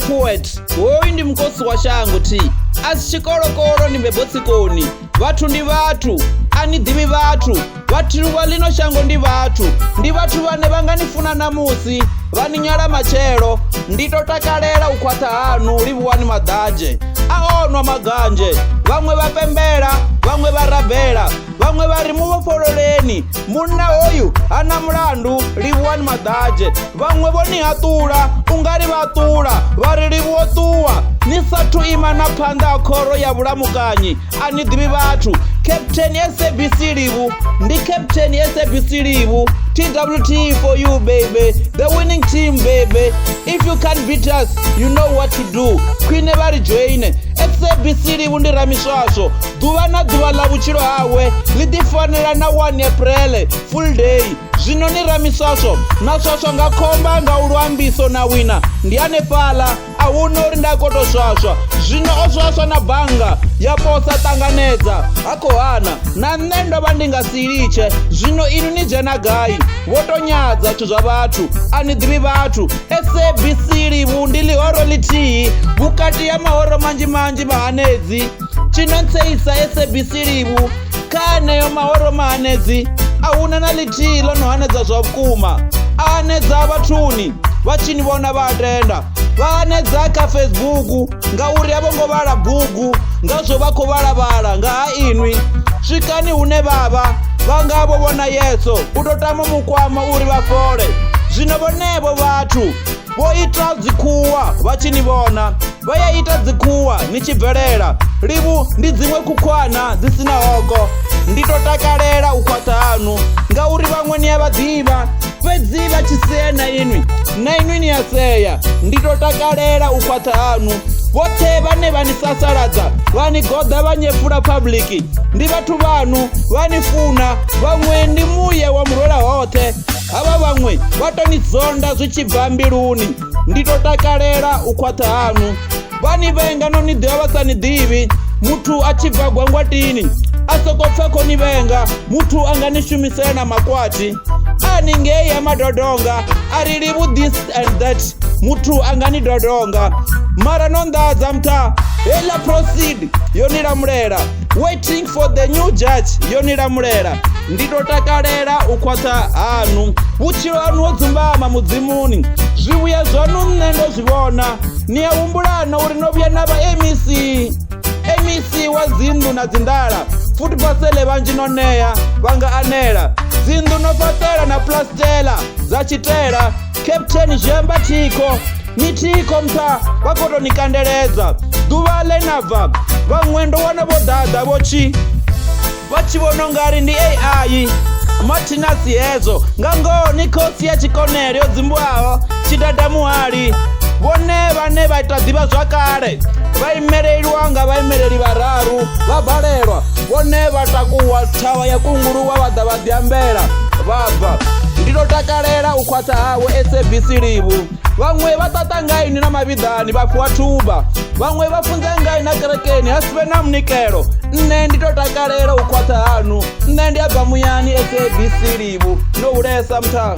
poet hoyu ndi mkosi wa shango ti asi chikolokolo ndi mbebotsikoni vathu ndi vathu ani divi vathu vathu va lino shango ndi vathu vane vanganifuna namusi vaninyala machelo Ndito Takalela khwatha hanu Livhuwani madaje aonwa maganje vamwe vapembela vamwe varabela vamwe vari muvofololeni munna hoyu ana mulandu Livhuwani madaje vamwe voni hatula ungari vatula vari livhuotuwa ni sathu ima na phanda a khoro ya vulamukanyi ani divi vathu Captain Sabc Livhu ndi Captain Sabc Livhu TWT for you baby the winning team baby if you can beat us you know what to do kwine vari joine Sabc Livhu ndi ramiswaswo duva na duva la vutshilo hawe lidifanela na 1 April full day zwino ni ramiswaswo na swaswa nga khomba nga ulwambiso na wina ndi ane pala ahuna uri ndakotoswaswa zwino oswaswa na banga ya posa tanganedza akohana na nne ndova ndingasiliche zwino inu ni dzena gai votonyadza zwithu zwa vathu ani divi vathu Sabc Livhu ndi lihoro litihi vukati ya mahoro manji mahanedzi chinonseisa Sabc Livhu kaneyo mahoro mahanedzi ahuna na litihi lonohanedza zwa vukuma ahanedza vathuni vachini vona vatenda vahanedza ka Facebook ngauri avongo vala bugu ngazwo vakho valavala nga ha inwi svikani hune vava vangavo vona yeso utotama mukwama uri vafole zwino vonevo vathu voita dzikhuwa vachini vona vayaita dzikhuwa ni chibvelela Livhu ndi dzimwe khukhwana dzisina hoko Ndito Takalela khwatha hanu ngauri vamwe ni ya vadiva fedzi vachisiya na inwi ni yaseya Ndito Takalela khwatha hanu vothe vane vanisasaladza vanigoda vanyefula public ndi vathu vanu vanifuna vamwe ndi muye wa murwela hothe ava vamwe vatonizonda zwichibva mbiluni Ndito Takalela khwatha hanu vani venga noni diva vasanidivi muthu achibva gwangwatini asokopfeko ni venga muthu anganishumisela na makwati ani ngei ya madodonga ari Livhu this and that muthu angani dodonga mara nondadza mtha ela proceed yonilamulela waiting for the new judge yonilamulela Ndito Takalela khwatha hanu vutshilo hanu wodzumbama mudzimuni zwivuya zwanu nne ndozwivona ni ya humbulana uri novhuya na va MEC wa dzindu na dzindala futi pasele vanji noneya vanga anela dzindu no fatela na plastela za chitela Captain Jemba Tiko ni Tiko mtha vakotonikandeledza duva lenabva vamwendo wana vodada vochi vachivona ngari ndi AI matinasi hezo ngango ni khosi ya chikonele yodzimbwaho chidadamuhali vone vane vaita diva zwakale vaimeleliwa nga vaimeleli vararu vabhalelwa vone vatakuwa thawa ya kunguluwa vada vadyambela vabva Ndito Takalela khwatha hawe Sabc Livhu vamwe vatata ngaini na mavidhani vafuwa thuba vamwe vafunze ngai na kerekeni hasive na mnikelo nne Ndito Takalela khwatha hanu nne ndi abva muyani Sabc Livhu no ulesa mtha